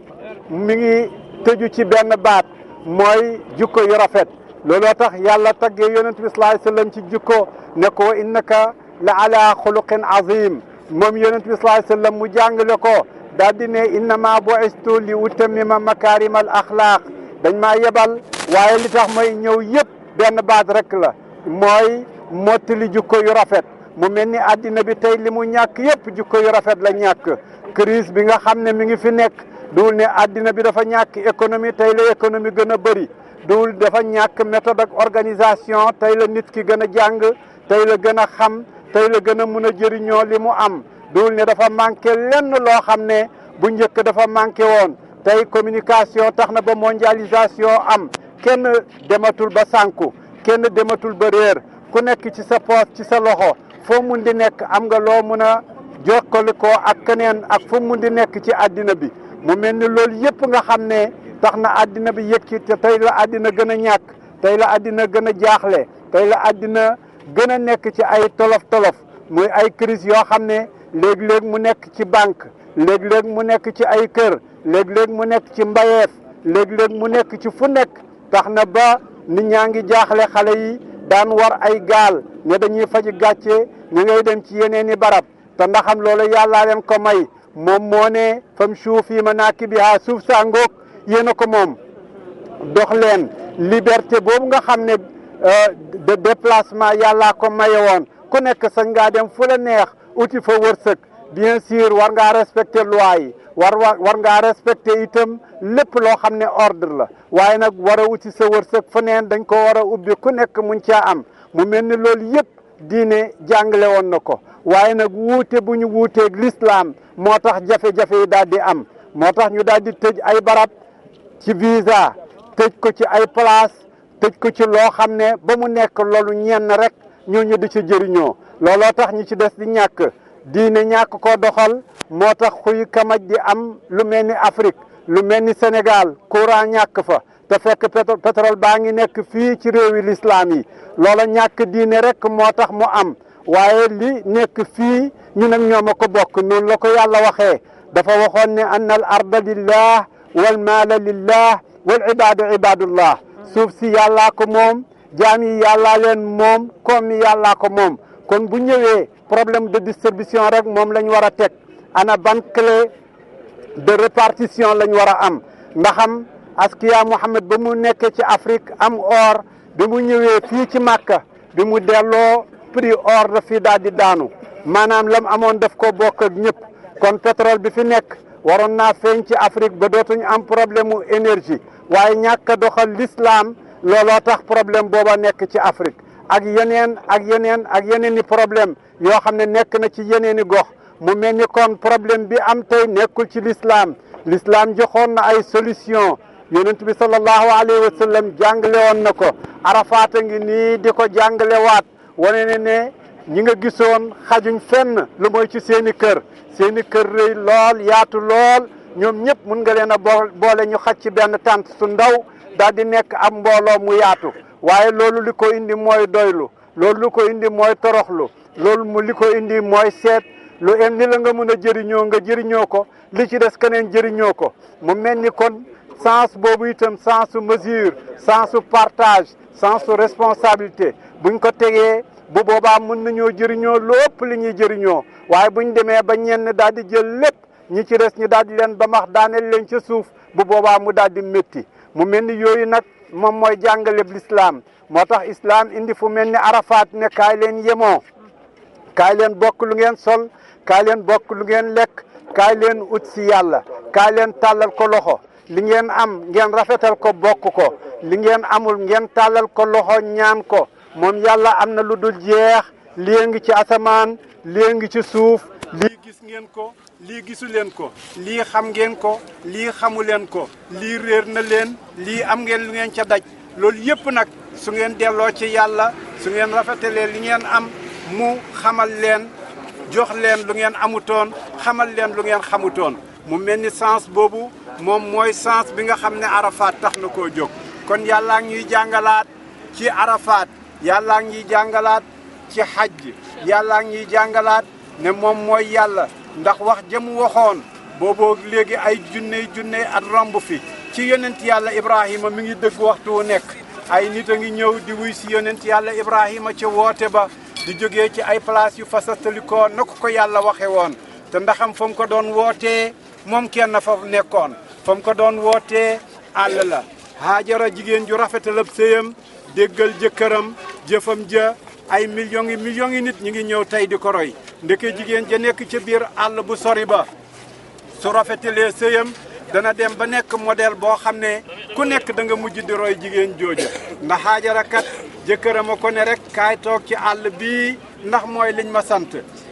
mi ngi tëju ci benn baat mooy jikko yu rafet looloo tax yàlla taggee yonent bi sallallahu alayhi wasallam ci jikko ne ko innaka la ala xuluqin azim moom yonent bi sallallahu alayhi wasallam mu jàngale ko daal di ne innama bu'istu li utammima makaarima al axlaaq dañ maa yebal waaye li tax may ñëw yëpp benn baat rek la mooy mottali jikko yu rafet mu mel ni àddina bi tey li mu ñàkk yëpp jikko yu rafet la ñàkk crise bi nga xam ne mi ngi fi nekk duwul ne àddina bi dafa ñàkk économie tey la économie gën a bëri duwul dafa ñàkk méthode ak organisation tey la nit ki gën a jàng tey la gën a xam tey la gën a mun a jëriñoo li mu am duwul ne dafa manqué lenn loo xam ne bu njëkk dafa manqué woon tey communication tax na ba mondialisation am kenn dematul ba sànku kenn dematul ba réer ku nekk ci sa poos ci sa loxo foo mun di nekk am nga loo mun a jokkalikoo ak keneen ak fu mun di nekk ci àddina bi mu mel ni loolu yëpp nga xam ne tax na àddina bi yëkki te tey la àddina gën a ñàkk tey la àddina gën a jaaxle tey la àddina gën a nekk ci ay tolof-tolof muy ay crise yoo xam ne léeg-léeg mu nekk ci banque léeg-léeg mu nekk ci ay kër léeg-léeg mu nekk ci mbayeef léeg-léeg mu nekk ci fu nekk tax na ba nit ñaa ngi jaaxle xale yi daan war ay gaal ne dañuy faji gàcce ñu ngay dem ci yeneeni barab te ndaxam loolu yàllaa leen ko may moom moo ne famshu fii manaakibihaa suuf saa ngoog yéen a ko moom dox leen liberté boobu nga xam ne de déplacement yàllaa ko maye woon ku nekk sañ ngaa dem fu la neex uti fa wërsëg bien sûr war ngaa respecter loi yi war ngaa respecter itam lépp loo xam ne ordre la waaye nag war a uti sa wërsëg feneen dañ ko war a ubbi ku nekk mun caa am mu mel ni loolu yëpp diine jàngale woon na ko waaye nag wuute bu ñu wuuteeg l'islam moo tax jafe-jafe yi daal di am moo tax ñu daal di tëj ay barab ci visa tëj ko ci ay place tëj ko ci loo xam ne ba mu nekk loolu ñenn rek ñooñu di ci jëriñoo looloo tax ñi ci des di ñàkk diine ñàkk ko doxal moo tax xuy kamaj di am lu mel ni Afrique lu mel ni Sénégal courant ñàkk fa te fekk pétrole baa ngi nekk fii ci réewi l'islam yi loola ñàkk diine rek moo tax mu am waaye li nekk fii ñu nag ñoom a ko bokk noonu la ko yàlla waxee dafa waxoon ne anna al arda lillah wal maala lillah wal ibaadu ibadullah suuf si yàllaa ko moom jaam yi yàllaa leen moom koom yi yàllaa ko moom kon bu ñëwee problème de distribution rek moom lañ war a teg ana ban clé de répartition lañ war a am ndaxam askiya Muhammad ba mu nekkee ci Afrique am or bi mu ñëwee fii ci Makka bi mu delloo prix or da fii daal di daanu maanaam lam amoon daf ko bokk ak ñëpp kon pétrole bi fi nekk waroon naa feeñ ci Afrique ba dootuñu am problème mu énergie waaye ñàkk a doxal l'islam looloo tax problème booba nekk ci Afrique ak yeneen i problème yoo xam ne nekk na ci yeneen i gox mu mel ni kon problème bi am tey nekkul ci l'islam joxoon na ay solution yonent bi sallallahu alayhi wa sallam jàngale woon na ko Arafaata ngi nii di ko jàngalewaat wane ne ñi nga gisoon xajuñ fenn lu mooy ci seeni kër rëy lool yaatu lool ñoom ñëpp mun nga leen a boole ñu xaj ci benn tànt su ndaw daal di nekk ab mbooloo mu yaatu waaye loolu li ko indi mooy doylu loolu li ko indi mooy toroxlu loolu li ko indi mooy seet lu li la nga mën a jëriñoo nga jëriñoo ko li ci des keneen jëriñoo ko mu mel ni kon sens boobu itam sensu mesure sensu partage sensu responsabilité buñ ko tegee bu boobaa mën nañoo jëriñoo lu ëpp li ñuy jëriñoo waaye buñ demee ba ñenn daal di jël lépp ñi ci des ñu daal di leen ba max daaneel leen ca suuf bu boobaa mu daal di métti mu mel ni yooyu nag moom mooy jàngale l'islam moo tax islam indi fu mel ni Arafat ne kaay leen yemoo kaay leen bokk lu ngeen sol kaay leen bokk lu ngeen lekk kaay leen ut si yàlla kaay leen tàllal ko loxo li ngeen am ngeen rafetal ko bokk ko li ngeen amul ngeen tàllal ko loxo ñaan ko moom yàlla am na lu dul jeex lii ngi ci asamaan lii ngi ci suuf lii gis ngeen ko lii gisu leen ko lii xam ngeen ko lii xamu leen ko lii réer na leen lii am ngeen lu ngeen ca daj loolu yëpp nag su ngeen delloo ci yàlla su ngeen rafetalee li ngeen am mu xamal leen jox leen lu ngeen amutoon xamal leen lu ngeen xamutoon mu mel ni sens boobu moom mooy sens bi nga xam ne Arafat tax na koo jóg kon yàllaa ngi ñuy jàngalaat ci Arafat yàllaa ngi ñuy jàngalaat ci hajj yàllaa ngi ñuy jàngalaat ne moom mooy yàlla ndax wax jëmu waxoon booboo léegi ay junney at romb fi ci yonent yàlla Ibrahima mi ngi dëgg waxtu wu nekk ay nit a ngi ñëw di wuy si yonent yàlla Ibrahima ca woote ba di jógee ci ay place yu fasastalikoo na ko yàlla waxe woon te ndaxam fa mu ko doon wootee moom kenn fa nekkoon fa mu ko doon wootee àll la Haajara jigéen ju rafetalab sëyam déggal jëkkëram jëfam ja ay millions yi nit ñi ngi ñëw tey di ko roy ndeke jigéen ja nekk ca biir àll bu sori ba su rafetalee sëyam dana dem ba nekk modèle boo xam ne ku nekk da nga mujj di roy jigéen jooja ndax Haajara kat jëkkëram a ko ne rek kaay toog ci àll bii ndax mooy liñ ma sant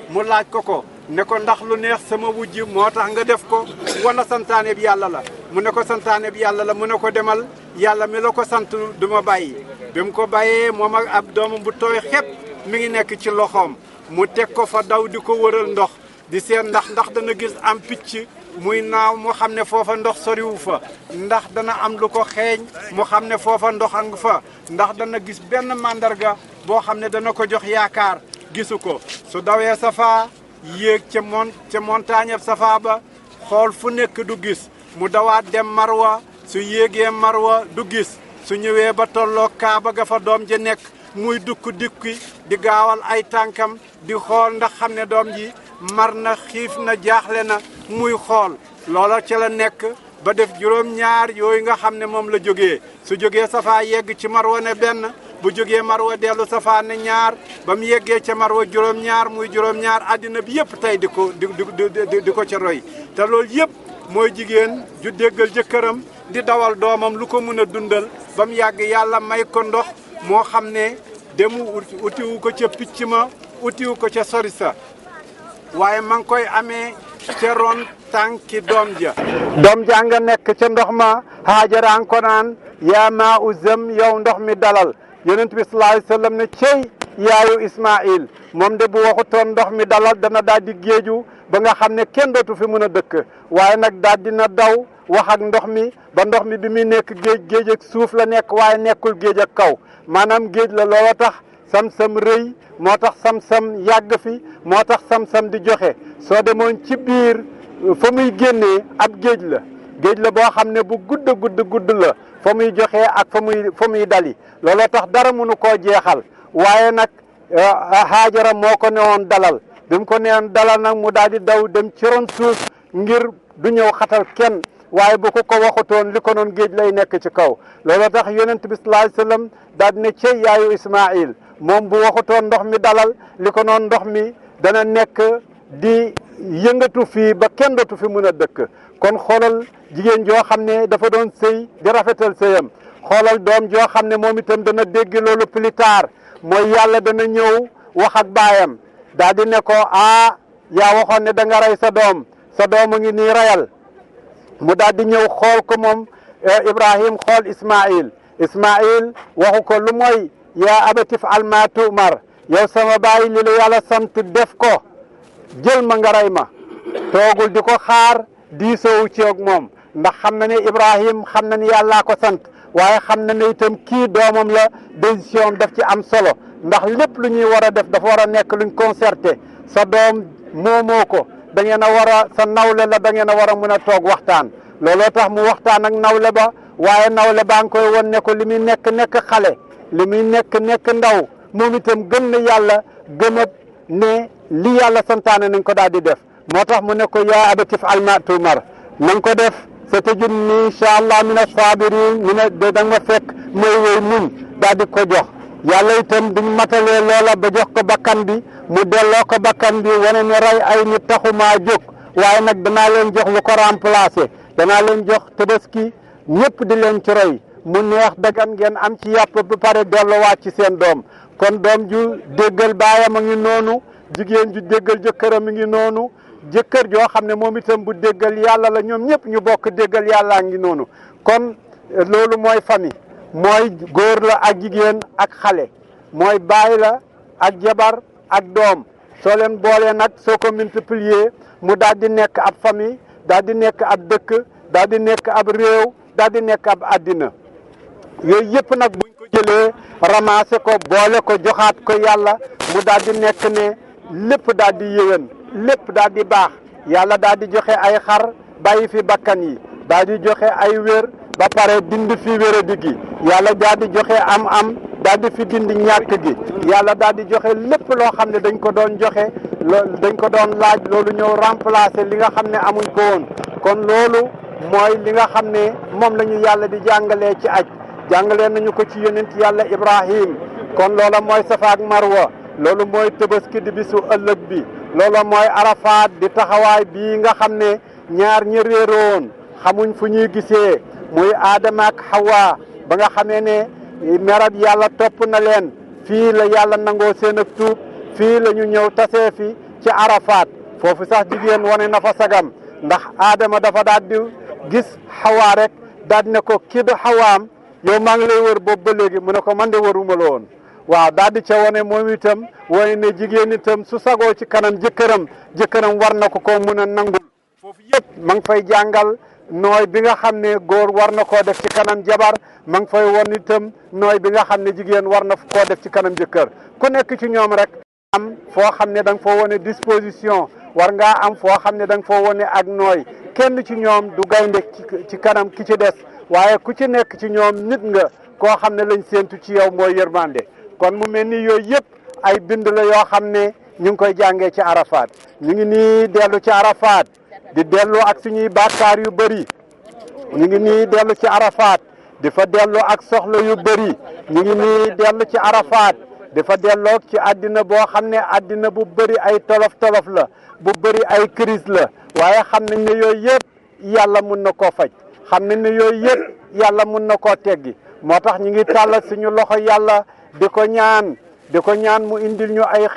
mu laaj ko ne ko ndax lu neex sama wujj moo tax nga def ko wala santaane bi yàlla la mu ne ko santaane bi yàlla la mu ne ko demal yàlla mi la ko sant du ma bàyyi bi mu ko bàyyee moom ak ab doomam bu tooy xepp mi ngi nekk ci loxoom mu teg ko fa daw di ko wëral ndox di seet ndax dana gis am picc muy naaw mu xam ne foofa ndox soriwu fa ndax dana am lu ko xeeñ mu xam ne foofa ndox a nga fa ndax dana gis benn màndarga boo xam ne dana ko jox yaakaar gisu ko su dawee safa yéeg ca montagne safa ba xool fu nekk du gis mu dawaat dem marwa su yéegee marwa du gis su ñëwee ba tolloo kaaba ga fa doom ji nekk muy dukki di gaawal ay tànkam di xool ndax xam ne doom ji mar na xiif na jaaxle na muy xool loola ca la nekk ba def juróom-ñaar yooyu nga xam ne moom la jógee su jógee safa yegg ci marwa ne benn bu jógee marwa dellu safa ne ñaar ba mu yeggee ca marwa juróom-ñaar muy juróom-ñaar àddina bi yëpp tey di ko ca roy te loolu yëpp mooy jigéen ju déggal jëkkëram di dawal doomam lu ko mën a dundal ba mu yàgg yàlla may ko ndox moo xam ne demu utiwu ko ca picc ma utiwu ko ca sori sa waaye ma ngi koy amee ca ron tànki doom ja nga nekk ca ndox ma Haajara ko naan yaa maa u zëm yow ndox mi dalal yonent bi sallallahu alayhi wasallam ne cey yaayu Ismaïl moom de bu waxutoon ndox mi dalal dana daal di géeju ba nga xam ne kenn dootu fi mën a dëkk waaye nag daal dina daw wax ak ndox mi ba ndox mi bi muy nekk géej ak suuf la nekk waaye nekkul géej ak kaw maanaam géej la loola tax sam-sam rëy moo tax sam-sam yàgg fi moo tax sam-sam di joxe soo demoon ci biir fa muy génnee ab géej la boo xam ne bu gudd la fa muy joxe ak fa muy dali looloo tax dara mënu koo jeexal waaye nag Haajara moo ko newoon dalal bi mu ko newoon dalal nag mu daal di daw dem ci ron suuf ngir du ñëw xatal kenn waaye bu ko waxutoon li ko noon géej lay nekk ci kaw looloo tax yonent bi sallallahu alayhi wasallam daal di ne cey yaayu Ismaïl moom bu waxutoon ndox mi dalal li ko noon ndox mi dana nekk di yëngatu fii ba kenn dootu fi mën a dëkk kon xoolal jigéen joo xam ne dafa doon sëy di rafetal sëyam xoolal doom joo xam ne moom itam dana dégg loolu plus tard mooy yàlla dana ñëw wax ak baayam daal di ne ko yaa waxoon ne da nga rey sa doom a ngi nii rayal mu daal di ñëw xool ko moom Ibrahim xool Ismaïl waxu ko lu mooy yaa abatif alma tu'mar yow sama baay li la yàlla sant def ko jël ma nga rey ma toogul di ko xaar diisoowu ci ak moom ndax xam na ne Ibrahim xam na ne yàllaa ko sant waaye xam na ne itam kii doomam la décision daf ci am solo ndax lépp lu ñuy war a def dafa war a nekk luñ concerté sa doom moomoo ko da ngeen a war a sa nawle la da ngeen a war a mën a toog waxtaan looloo tax mu waxtaan ak nawle ba waaye nawle baa ngi koy won ne ko li muy nekk xale li muy nekk ndaw moom itam gëm na yàlla gëmat ne li yàlla santaane nañ ko daal di def moo tax mu ne ko yaa abatif alma tumar nañ ko def sa tajidni incha allah min as-sabirin mi ne da nga fekk mooy wéy muñ daal di ko jox yàlla itam duñ matalee loola ba jox ko bakkan bi mu delloo ko bakkan bi wane ne rey ay nit taxumaa jóg waaye nag danaa leen jox lu ko remplacer danaa leen jox tabaski ñëpp di leen ci roy mu neex dagan ngeen am ci yàpp ba pare delluwaat ci seen doom kon doom ju déggal baayam a ngi noonu jigéen ju déggal jëkkëram a ngi noonu jëkkër joo xam ne moom itam bu déggal yàlla la ñoom ñëpp ñu bokk déggal yàllaa ngi noonu kon loolu mooy famille mooy góor la ak jigéen ak xale mooy baay la ak jabar ak doom soo leen boolee nag soo ko multiplier mu daal di nekk ab famille daal di nekk ab dëkk daal di nekk ab réew daal di nekk ab àddina yooyu yëpp nag buñ ko jëlee ramasser ko boole ko joxaat ko yàlla mu daal di nekk ne lépp daal di yéwén lépp daal di baax yàlla daal di joxe ay xar bàyyi fi bakkan yi daal di joxe ay wér ba pare dindi fi wéradi gi yàlla daal di joxe am daal di fi dindi ñàkk gi yàlla daal di joxe lépp loo xam ne dañ ko doon joxe dañ ko doon laaj loolu ñëw remplacer li nga xam ne amuñ ko woon kon loolu mooy li nga xam ne moom la ñu yàlla di jàngalee ci aj jàngalee nañu ko ci yonent yàlla Ibrahim kon loola mooy Safa ak Marwa loolu mooy Tabaski di bisu ëllëg bi loolu mooy Arafat di taxawaay bii nga xam ne ñaar ñi réeroon xamuñ fu ñuy gisee muy Adama ak Hawa ba nga xamee ne merab yàlla topp na leen fii la yàlla nangoo seen ak tuub fii la ñu ñëw tasee fi ci Arafat foofu sax jigéen wane na fa sagam ndax Adama dafa daal di gis Hawa rek daal ne ko kii du Hawaam yow maa ngi lay wër boobu ba léegi mu ne ko man de wëruma la woon waaw daal di ca wane moom itam wane ne jigéen itam su sagoo ci kanam jëkkëram war na ko mun a nangul foofu yëpp ma ngi fay jàngal nooy bi nga xam ne góor war na koo def ci kanam jabar ma ngi fay won itam nooy bi nga xam ne jigéen war na koo def ci kanam jëkkër ku nekk ci ñoom rek am foo xam ne da nga foo wane disposition war ngaa am foo xam ne da nga foo wane ak nooy kenn ci ñoom du gaynde ci kanam ki ci des waaye ku ci nekk ci ñoom nit nga koo xam ne lañ séentu ci yow mooy yërmande kon mu mel ni yooyu yëpp ay bind la yoo xam ne ñu ngi koy jàngee ci Arafat ñu ngi nii dellu ci Arafat di dellu ak suñuy bàkkaar yu bëri ñu ngi nii dellu ci Arafat di fa dellu ak soxla yu bëri ñu ngi nii dellu ci Arafat di fa delloo ci àddina boo xam ne àddina bu bëri ay tolof-tolof la bu bëri ay crise la waaye xam nañ ne yooyu yëpp yàlla mun na koo faj xam nañ ne yooyu yëpp yàlla mun na koo teggi moo tax ñu ngi tàllal suñu loxo yàlla di ko ñaan mu indil ñu ay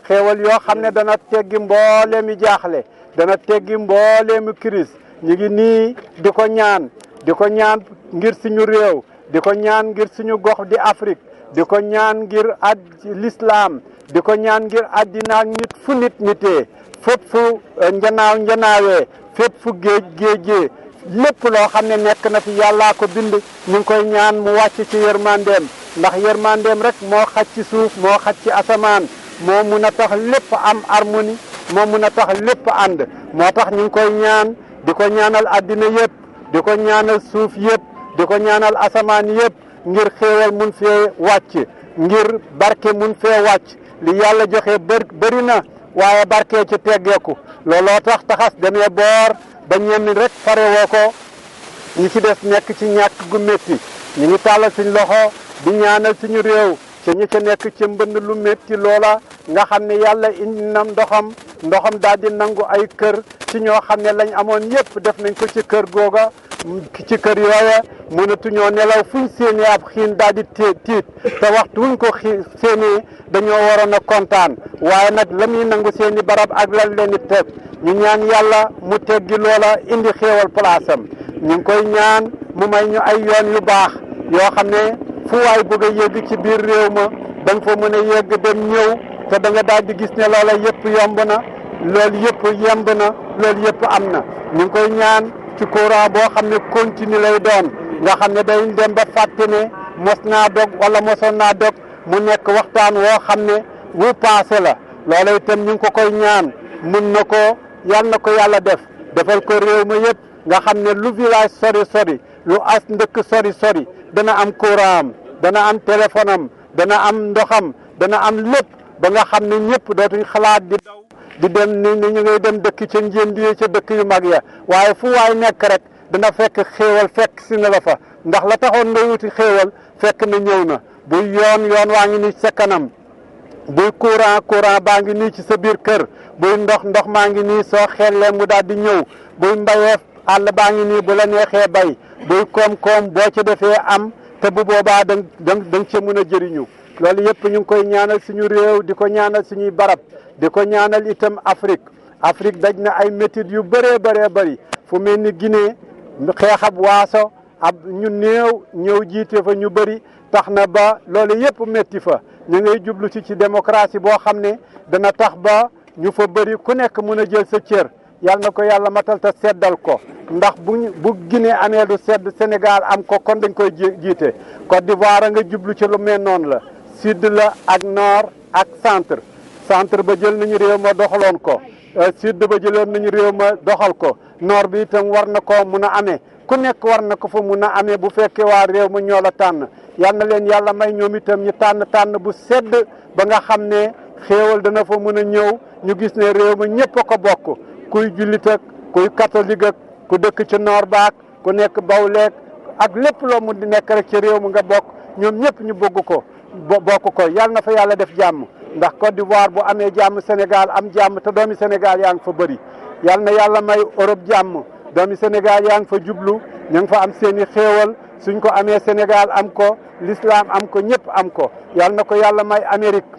xéewal yoo xam ne dana teggi mbooleemi jaaxle dana teggi mbooleemi crise ñu ngi nii di ko ñaan ngir suñu réew di ko ñaan ngir suñu gox di Afrique di ko ñaan ngir l'islam di ko ñaan ngir àddina ak nit fu nit nitee fépp fu njanaawe fépp fu géejee lépp loo xam ne nekk na fi yàllaa ko bind ñu ngi koy ñaan mu wàcc ci yërmandeem ndax yërmandeem rek moo xaj ci suuf moo xaj ci asamaan moo mun a tax lépp am harmonie moo mun a tax lépp ànd moo tax ñu ngi koy ñaan di ko ñaanal àddina yëpp di ko ñaanal suuf yëpp di ko ñaanal asamaan yëpp ngir xéewal mun fee wàcc ngir barke mun fee wàcc li yàlla joxe bëri na waaye barke ci teggeeku looloo taxas demee boor ba ñenn rek fare woo ko ñi ci des nekk ci ñàkk gu métti ñu ngi tàllal suñ loxo di ñaanal suñu réew ci ñi ca nekk ci mbënd lu métti loola nga xam ne yàlla indi na ndoxam daal di nangu ay kër ci ñoo xam ne lañ amoon yépp def nañ ko ci kër googa ci kër yooya mënatuñoo nelaw fuñ séenee ab xiin daal di tiit te waxtu wuñ ko séenee dañoo waroon a kontaan waaye nag la muy nangu seeni barab ak lan leen di teg ñu ñaan yàlla mu teggi loola indi xéewal palaasam ñu ngi koy ñaan mu may ñu ay yoon yu baax yoo xam ne fu waay bëgg a yegg ci biir réew ma da nga fa mën a yegg dem ñëw te da nga daal di gis ne loola yëpp yomb na loolu yëpp yemb na loolu yëpp am na ñu ngi koy ñaan ci courant boo xam ne continue lay doon nga xam ne day dem ba fàtte ne mos naa dog wala mosoon naa dog mu nekk waxtaan woo xam ne wu passé la loola itam ñu ngi ko koy ñaan mun na ko yal na ko yàlla defal ko réew ma yëpp nga xam ne lu village sori lu as ndëkk sori dana am courant am dana am téléphone am dana am ndoxam dana am lépp ba nga xam ne ñëpp dootuñ xalaat di daw di dem ni ñu ngay dem dëkk ca njëndi ca dëkk yu mag ya waaye fu waay nekk rek dana fekk xéewal fekk si na la fa ndax la taxoon nga wuti xéewal fekk na ñëw na bu yoon waa ngi ni sa kanam buy courant baa ngi nii ci sa biir kër, buy ndox maa ngi nii soo xellee mu daal di ñëw, buy mbayeef àll baa ngi nii bu la neexee bay, buy koom-koom boo ci defee am te bu boobaa danga ci mën a jëriñu. loolu yëpp ñu ngi koy ñaanal suñu réew, di ko ñaanal suñuy barab, di ko ñaanal itam Afrique daj na ay métit yu bëree bëri fu mel ni Guinée xeexab waaso ñu néew ñëw jiite fa ñu bëri tax na ba loolu yëpp métti fa. ñu ngay jublu ci démocratie boo xam ne dana tax ba ñu fa bëri ku nekk mën a jël sa cër. yàlla na ko yàlla matal te seddal ko, ndax bu Guinée amee lu sedd Sénégal am ko kon dañ koy jiite. Côte d'Ivoire nga jublu ci lu mel noonu la, sud la ak nord ak centre ba jël nañu réew ma doxaloon ko, sud ba jëloon nañu réew ma doxal ko, nord bi itam war na ko mun a amee, ku nekk war na ko fa mun a amee bu fekkee waa réew ma ñoo la tànn. yal na leen yàlla may ñoom itam ñu tànn bu sedd ba nga xam ne xéewal dana fa mun a ñëw, ñu gis ne réew ma ñëpp a ko bokk, kuy jullit ak kuy catholique ak ku dëkk ci nord baak ku nekk bawleek ak lépp loo mun di nekk rek ci réew mi nga bokk, ñoom ñëpp ñu bëgg ko bokk ko. yal na fa yàlla def jàmm, ndax Côte d'Ivoire bu amee jàmm Sénégal am jàmm te doomi Sénégal yaa ngi fa bëri. yal na yàlla may Europe jàmm, doomi Sénégal yaa ngi fa jublu, ñu ngi fa am seen i xéewal, suñ ko amee Sénégal am ko, l'islam am ko, ñëpp am ko. yal na ko yàlla may Amérique,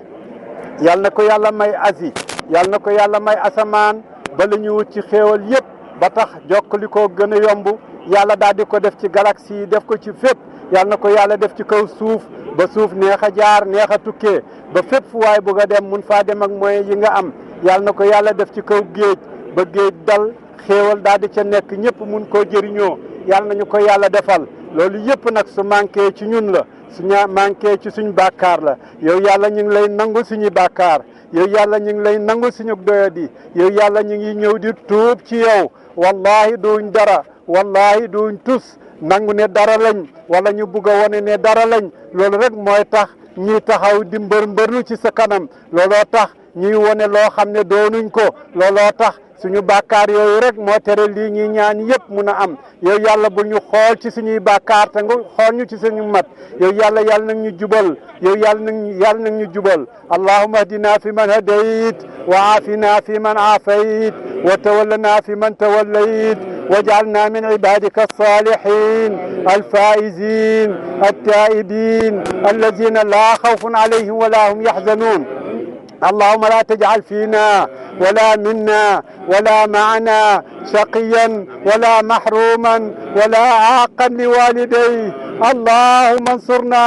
yal na ko yàlla may Asie, yal na ko yàlla may asamaan ba la ñu wut ci xéewal yëpp ba tax jokkali ko gën a yomb. yàlla daal di ko def ci galaxie yi, def ko ci fépp. yal na ko yàlla def ci kaw suuf ba suuf neex a jaar, neex a tukkee ba fépp fu waay bëgg a dem mun faa dem ak moyens yi nga am. yal na ko yàlla def ci kaw géej ba géej dal, xéewal daal di ca nekk, ñëpp mun koo jëriñoo. yal nañu ko yàlla defal. loolu yëpp nag su manqué ci ñun la, su manqué ci suñu bàkkaar la. yow yàlla ñu ngi lay nangul suñuy bàkkaar, yow yàlla ñu ngi lay nangul suñu doyadi, yow yàlla ñu ngi ñëw di tuub ci yow. wallahi duñ dara, wallahi duñ tus nangu ne dara lañ, wala ñu bugg a wane ne dara lañ. loolu rek mooy tax ñiy taxaw di mbërlu ci sa kanam, looloo tax ñuy wane loo xam ne doonuñ ko, looloo tax suñu bàkkaar yooyu rek moo tere lii ñuy ñaan yëpp mun a am. yow yàlla bu ñu xool ci suñuy bàkkaar te nga xool ñu ci suñu mat. yow yàlla nag ñu jubal, yow yàlla nag ñu jubal. allahumma ahdina fi man hadayt wa aafina fi man aafayt wa tawallana fi man tawallayt واجعلنا من عبادك الصالحين الفائزين التائبين الذين لا خوف عليهم ولا هم يحزنون. اللهم لا تجعل فينا ولا منا ولا معنا شقيا ولا محروما ولا عاقا لوالديه. اللهم انصرنا،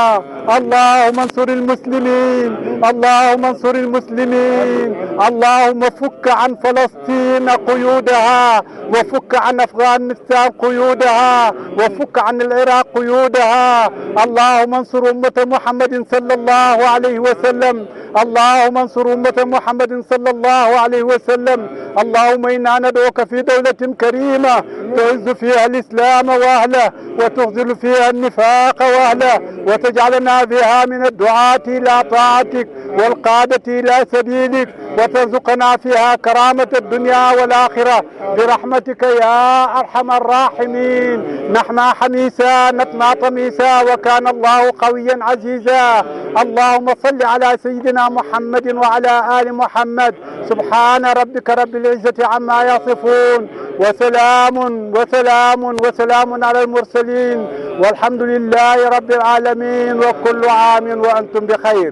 اللهم انصر المسلمين، اللهم انصر المسلمين. اللهم فك عن فلسطين قيودها، وفك عن أفغانستان قيودها، وفك عن العراق قيودها. اللهم انصر أمة محمد صلى الله عليه وسلم، اللهم انصر أمة محمد صلى الله عليه وسلم. اللهم إنا ندعوك في دولة كريمة تعز فيها الإسلام وأهله وتخذل فيها النفاق وأهله، وتجعلنا فيها من الدعاة إلى طاعتك والقادة إلى سبيلك، وترزقنا فيها كرامة الدنيا والآخرة برحمتك يا أرحم الراحمين. نحما حميسا نتما طميسا وكان الله قويا عزيزا. اللهم صل على سيدنا محمد وعلى آل محمد. سبحان ربك رب العزة عما يصفون، وسلام على المرسلين، والحمد لله رب العالمين، وكل عام وأنتم بخير.